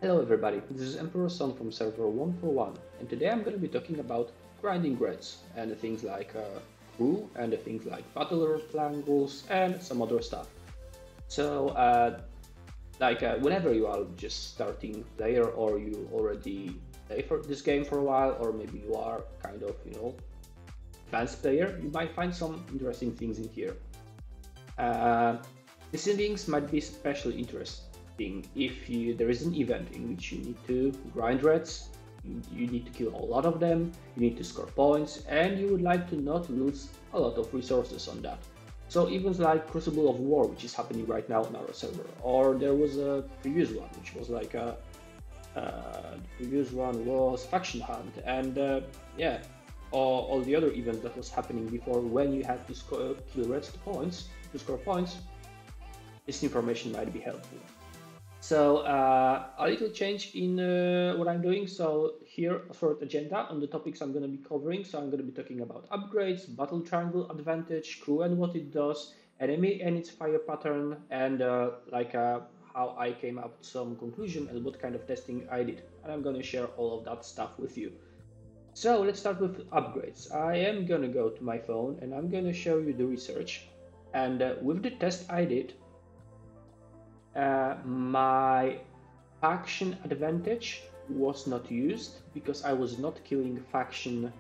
Hello everybody, this is Emperor Son from server 141 and today I'm going to be talking about grinding raids and the things like crew and the things like battle triangles and some other stuff. So whenever you are just starting player or you already play for this game for a while or maybe you are kind of advanced player, you might find some interesting things in here. The settings might be especially interesting if there is an event in which you need to grind reds, you need to kill a lot of them, you need to score points, and you would like to not lose a lot of resources on that. So events like Crucible of War, which is happening right now on our server, or there was a previous one, which was like the previous one was Faction Hunt, and yeah, all the other events that was happening before when you had to kill reds to score points, this information might be helpful. So a little change in what I'm doing. So here a short agenda on the topics I'm going to be covering. So I'm going to be talking about upgrades, battle triangle advantage, crew and what it does, enemy and its fire pattern, and how I came up with some conclusion and what kind of testing I did. And I'm going to share all of that stuff with you. So let's start with upgrades. I am going to go to my phone and I'm going to show you the research. And with the test I did, my faction advantage was not used because I was not killing faction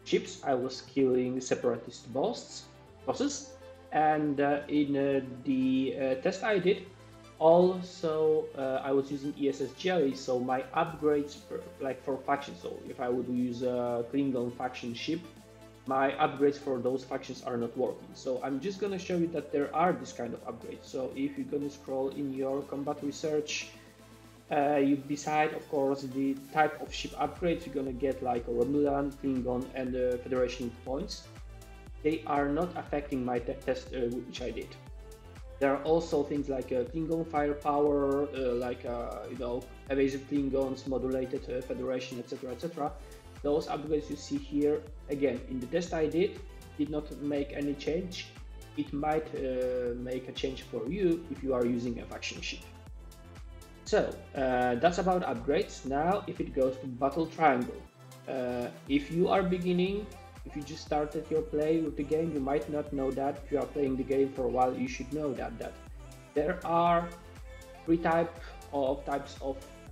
ships, I was killing separatist bosses, and in the test I did, also I was using ESS jelly, so my upgrades for faction, so if I would use a Klingon faction ship, my upgrades for those factions are not working. So I'm just going to show you that there are this kind of upgrades. So if you're going to scroll in your combat research, you decide, of course, the type of ship upgrades. You're going to get like a Romulan, Klingon, and Federation points. They are not affecting my test, which I did. There are also things like Klingon firepower, evasive Klingons, modulated Federation, etc., etc. Those upgrades you see here, again, in the test I did not make any change. It might make a change for you if you are using a faction ship. So that's about upgrades. Now, if it goes to battle triangle, if you are beginning, if you just started your play with the game, you might not know that. If you are playing the game for a while, you should know that there are three types of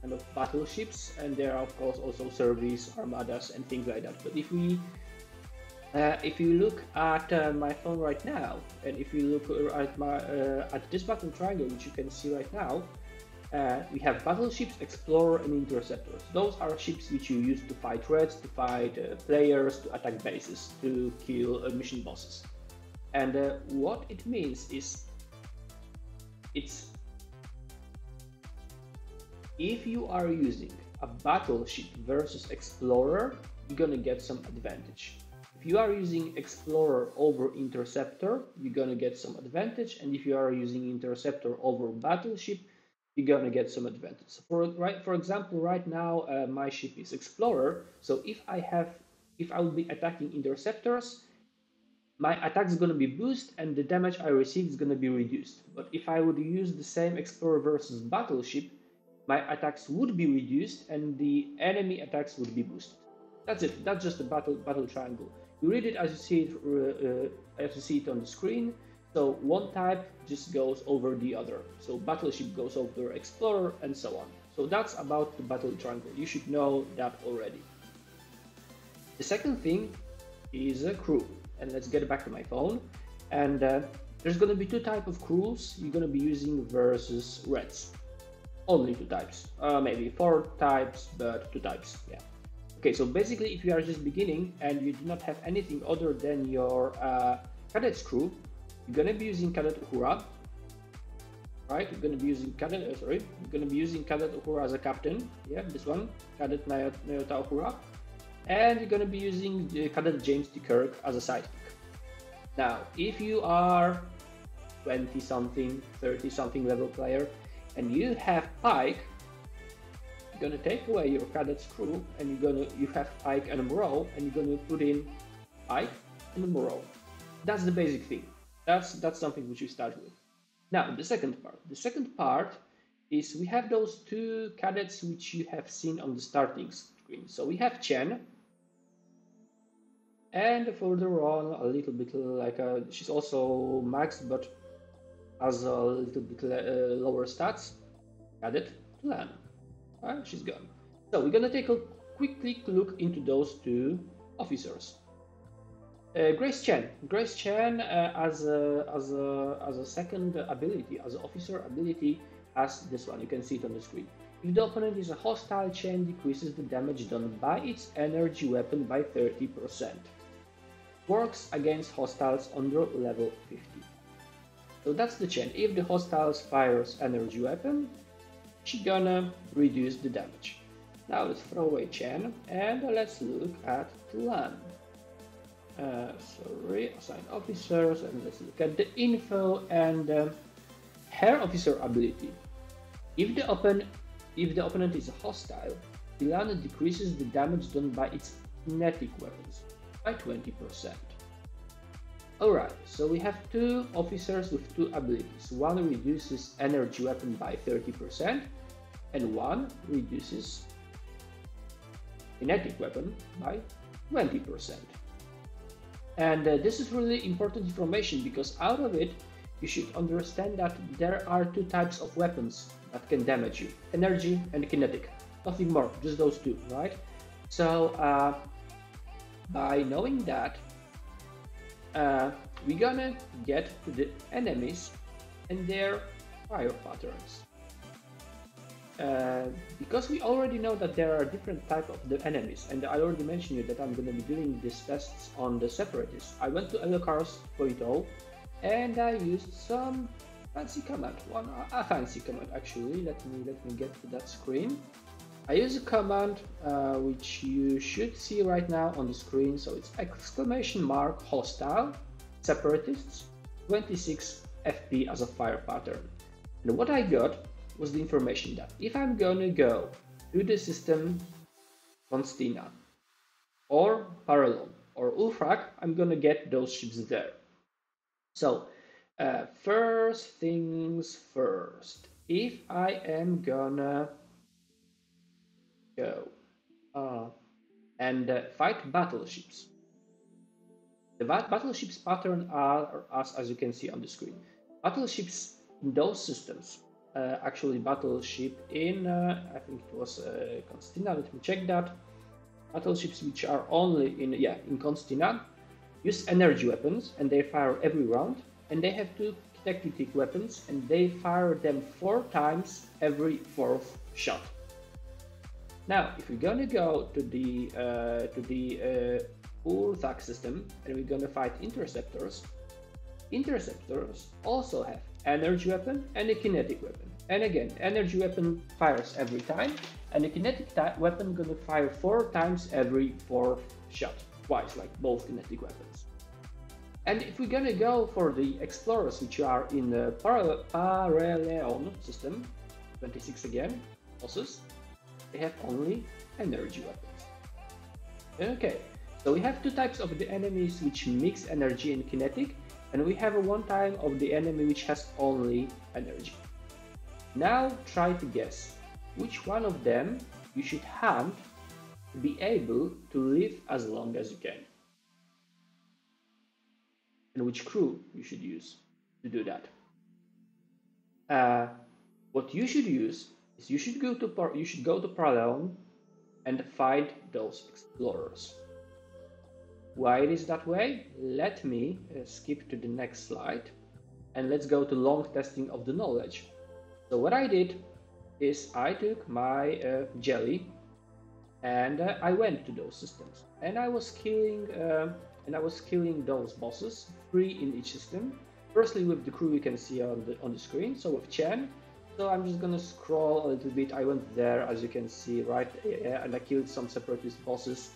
kind of battleships, and there are of course also service armadas and things like that. But if you look at my phone right now, and if you look at this battle triangle, which you can see right now, we have battleships, explorer, and interceptors. Those are ships which you use to fight reds, to fight players, to attack bases, to kill mission bosses. And what it means is, if you are using a battleship versus explorer, you're gonna get some advantage. If you are using explorer over interceptor, you're gonna get some advantage, and if you are using interceptor over battleship, you're gonna get some advantage. So for example, right now my ship is explorer, so if I will be attacking interceptors, my attack is going to be boosted and the damage I receive is going to be reduced. But if I would use the same explorer versus battleship, my attacks would be reduced and the enemy attacks would be boosted. That's it. That's just the battle triangle. You read it as you see it on the screen. So one type just goes over the other. So battleship goes over explorer and so on. So that's about the battle triangle. You should know that already. The second thing is a crew. And let's get back to my phone. And there's going to be two types of crews you're going to be using versus reds. Only two types, maybe four types, but two types, yeah. Okay, so basically if you are just beginning and you do not have anything other than your cadets crew, you're going to be using Cadet Uhura, right? You're going to be using Cadet Uhura as a captain, yeah, this one, Cadet Nayota Uhura. And you're going to be using Cadet James T. Kirk as a sidekick. Now, if you are 20-something, 30-something level player, and you have Pike, you're going to take away your Cadet's crew, and you have Pike and Moreau, and you're going to put in Pike and Moreau. That's the basic thing. That's something which you start with. Now, the second part. The second part is we have those two cadets which you have seen on the starting screen. So we have Chen, and further on a little bit like she's also maxed, but has a little bit lower stats. Cadet Lan. She's gone. So we're gonna take a quick look into those two officers. Grace Chen. Grace Chen as a second ability, as an officer ability, has this one. You can see it on the screen. If the opponent is a hostile, Chen decreases the damage done by its energy weapon by 30%. Works against hostiles under level 50. So that's the Chen. If the hostiles fires energy weapon, she's gonna reduce the damage. Now let's throw away Chen and let's look at Lan. Assign officers, and let's look at the info and her officer ability. If the opponent is a hostile, Lan decreases the damage done by its kinetic weapons by 20%. Alright, so we have two officers with two abilities. One reduces energy weapon by 30% and one reduces kinetic weapon by 20%. And this is really important information because out of it, you should understand that there are two types of weapons that can damage you: energy and kinetic. Nothing more, just those two, right? So by knowing that, we're gonna get to the enemies and their fire patterns. Because we already know that there are different types of the enemies, and I already mentioned you that I'm going to be doing these tests on the separatists. I went to Elocars 4.0 and I used some fancy command, a fancy command actually. Let me get to that screen. I use a command which you should see right now on the screen. So it's !! hostile separatists 26 FP as a fire pattern. And what I got was the information that if I'm gonna go to the system Constina or Parallel or Ulfrak, I'm gonna get those ships there. So first things first, if I am gonna go and fight battleships, the battleships pattern are as you can see on the screen. Battleships in those systems, actually battleship in I think it was Constina, let me check that. Battleships which are only in Constina use energy weapons and they fire every round, and they have two kinetic weapons and they fire them 4 times every 4th shot. Now if we're gonna go to the Urthak system and we're gonna fight interceptors, interceptors also have energy weapon and a kinetic weapon. And again, energy weapon fires every time, and the kinetic weapon gonna fire 4 times every 4th shot, twice, like both kinetic weapons. And if we're gonna go for the explorers, which are in the Paraleon system, 26 again, bosses, they have only energy weapons. Okay, so we have two types of the enemies which mix energy and kinetic, and we have one type of the enemy which has only energy. Now try to guess which one of them you should hunt to be able to live as long as you can, and which crew you should use to do that. What you should use is you should go to Parallel and find those explorers. Why it is that way? Let me skip to the next slide and let's go to long testing of the knowledge. So what I did is I took my jelly and I went to those systems and I was killing those bosses, 3 in each system. Firstly with the crew you can see on the screen, so with Chen. So I'm just gonna scroll a little bit. I went there, as you can see, right, and I killed some separatist bosses.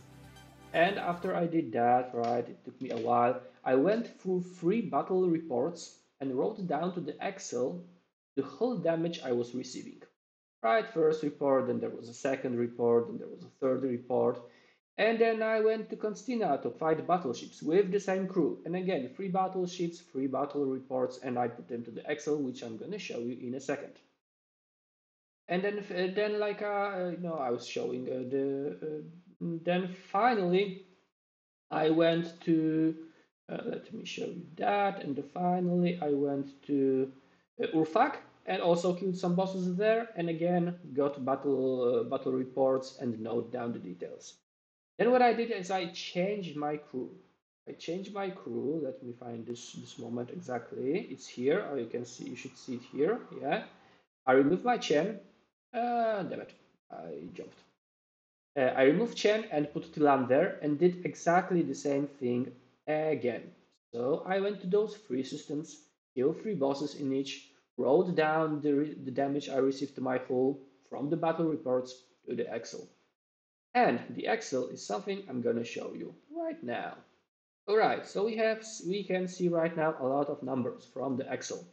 And after I did that, right, it took me a while, I went through 3 battle reports and wrote down to the Excel the whole damage I was receiving. Right, first report, then there was a second report, then there was a third report, and then I went to Constina to fight battleships with the same crew. And again, 3 battleships, 3 battle reports, and I put them to the Excel, which I'm gonna show you in a second. And then like I was showing then finally I went to let me show you that, and finally I went to Urfak and also killed some bosses there, and again got battle reports and note down the details. Then what I did is I changed my crew. I changed my crew. Let me find this moment exactly. It's here. Oh, you can see. You should see it here. Yeah. I removed my chain. Damn it. I jumped. I removed Chen and put Tilan there and did exactly the same thing again. So I went to those three systems, killed three bosses in each, wrote down the damage I received to my hull from the battle reports to the Excel. And the Excel is something I'm gonna show you right now. Alright, so we can see right now a lot of numbers from the Excel.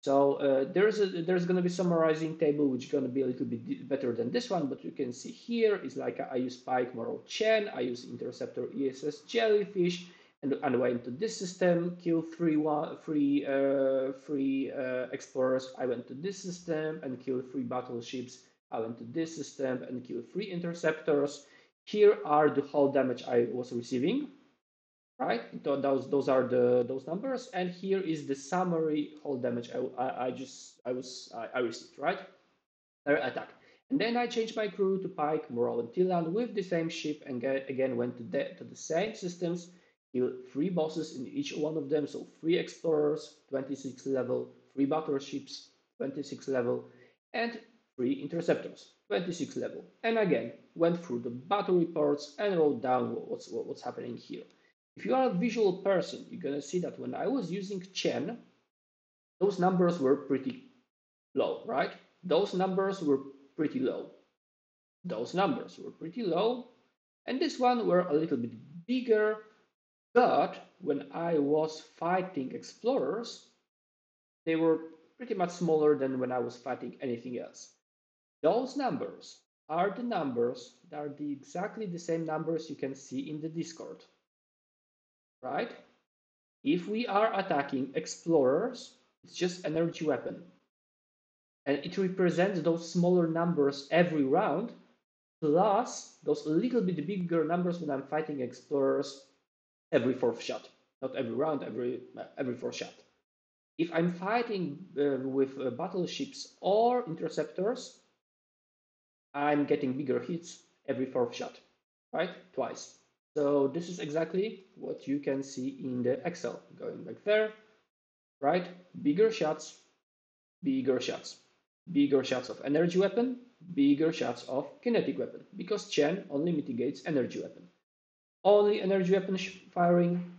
So there's going to be summarizing table which is going to be a little bit better than this one, but you can see here is like I use Pike Moral Chen, I use Interceptor ESS Jellyfish, and I went to this system, kill three explorers. I went to this system and killed three battleships. I went to this system and killed three interceptors. Here are the whole damage I was receiving, right? Those are those numbers, and here is the summary whole damage I received, right? Attack, and then I changed my crew to Pike, Morale, and Tilan with the same ship, and again went to the same systems, killed three bosses in each one of them, so three explorers, 26 level, three battleships, 26 level, and three interceptors, 26 level, and again went through the battle reports and wrote down what's happening here. If you are a visual person, you're gonna see that when I was using Chen, those numbers were pretty low, right? Those numbers were pretty low. Those numbers were pretty low, and this one were a little bit bigger, but when I was fighting explorers, they were pretty much smaller than when I was fighting anything else. Those numbers are the numbers that are exactly the same numbers you can see in the Discord, right? If we are attacking explorers, it's just energy weapon. And it represents those smaller numbers every round, plus those a little bit bigger numbers when I'm fighting explorers every fourth shot. Not every round, every fourth shot. If I'm fighting with battleships or interceptors, I'm getting bigger hits every fourth shot, right? Twice. So this is exactly what you can see in the Excel. Going back there, right? Bigger shots, bigger shots. Bigger shots of energy weapon, bigger shots of kinetic weapon, because Chen only mitigates energy weapon. Only energy weapon firing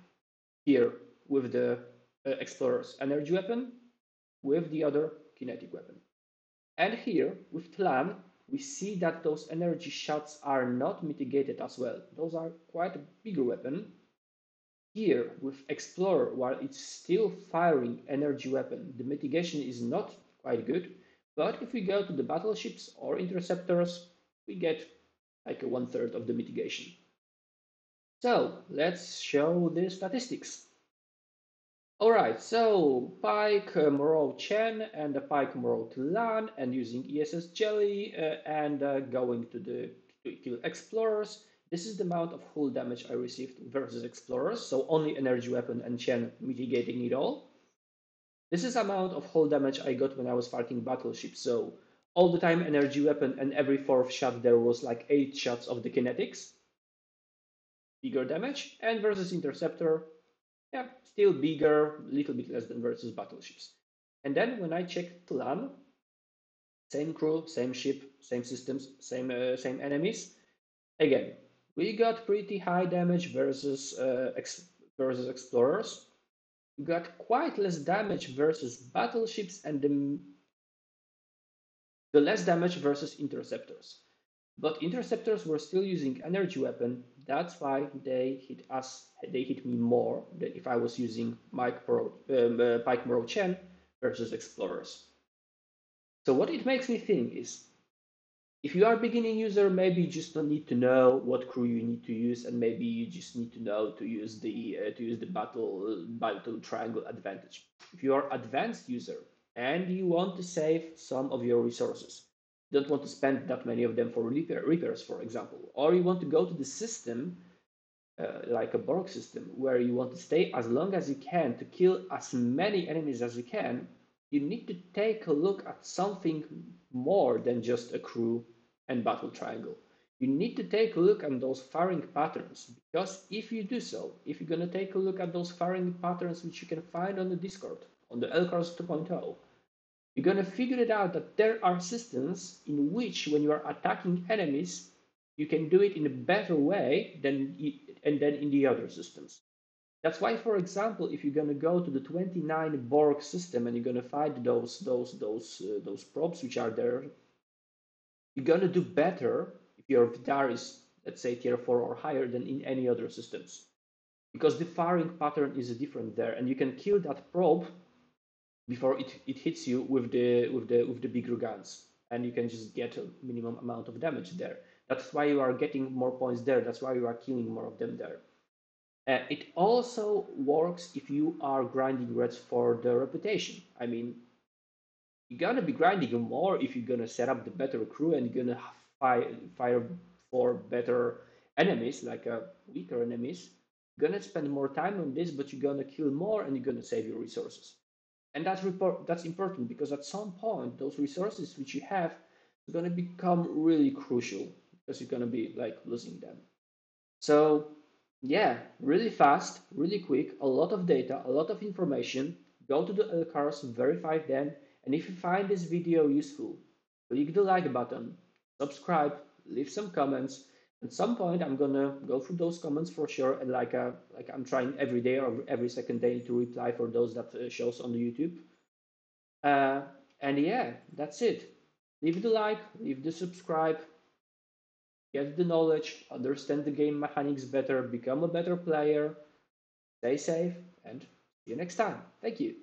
here with the Explorer's energy weapon, with the other kinetic weapon. And here with Tlan, we see that those energy shots are not mitigated as well. Those are quite a bigger weapon. Here with Explorer, while it's still firing energy weapon, the mitigation is not quite good. But if we go to the battleships or interceptors, we get like a 1/3 of the mitigation. So let's show the statistics. Alright, so Pike Moreau Chen and the Pike Moreau Tilan, and using ESS Jelly and going to kill Explorers. This is the amount of hull damage I received versus Explorers, so only energy weapon and Chen mitigating it all. This is the amount of hull damage I got when I was fighting battleships, so all the time energy weapon, and every fourth shot there was like 8 shots of the kinetics. Bigger damage, and versus Interceptor, yeah, still bigger, a little bit less than versus battleships. And then when I check Tlan, same crew, same ship, same systems, same enemies. Again, we got pretty high damage versus explorers. We got quite less damage versus battleships, and the less damage versus interceptors. But interceptors were still using energy weapon. That's why they hit us. They hit me more than if I was using Pike Moro Chen versus explorers. So what it makes me think is, if you are a beginning user, maybe you just don't need to know what crew you need to use, and maybe you just need to know to use the battle triangle advantage. If you are advanced user and you want to save some of your resources, You don't want to spend that many of them for repairs, for example. Or you want to go to the system, like a Borg system, where you want to stay as long as you can to kill as many enemies as you can. You need to take a look at something more than just a crew and battle triangle. You need to take a look at those firing patterns, because if you do so, if you're going to take a look at those firing patterns which you can find on the Discord, on the LCARS 2.0, you're going to figure it out that there are systems in which when you are attacking enemies, you can do it in a better way than in the other systems. That's why, for example, if you're going to go to the 29 Borg system and you're going to find those probes which are there, you're going to do better if your Vidar is, let's say, tier 4 or higher than in any other systems, because the firing pattern is different there, and you can kill that probe before it hits you with the bigger guns, and you can just get a minimum amount of damage there. That's why you are getting more points there. That's why you are killing more of them there. It also works if you are grinding reds for the reputation. I mean, you're gonna be grinding more if you're gonna set up the better crew and you're gonna fire for better enemies, like weaker enemies. You're gonna spend more time on this, but you're gonna kill more and you're gonna save your resources. And that's important, because at some point those resources which you have are going to become really crucial, because you're going to be like losing them. So yeah, really fast, really quick, a lot of data, a lot of information. Go to the LCARs, verify them, and if you find this video useful, click the like button, subscribe, leave some comments. At some point I'm gonna go through those comments for sure, and like I'm trying every day or every second day to reply for those that shows on the YouTube. uh, and yeah, that's it. Leave the like, leave the subscribe, get the knowledge, understand the game mechanics better, become a better player. Stay safe, and see you next time. Thank you.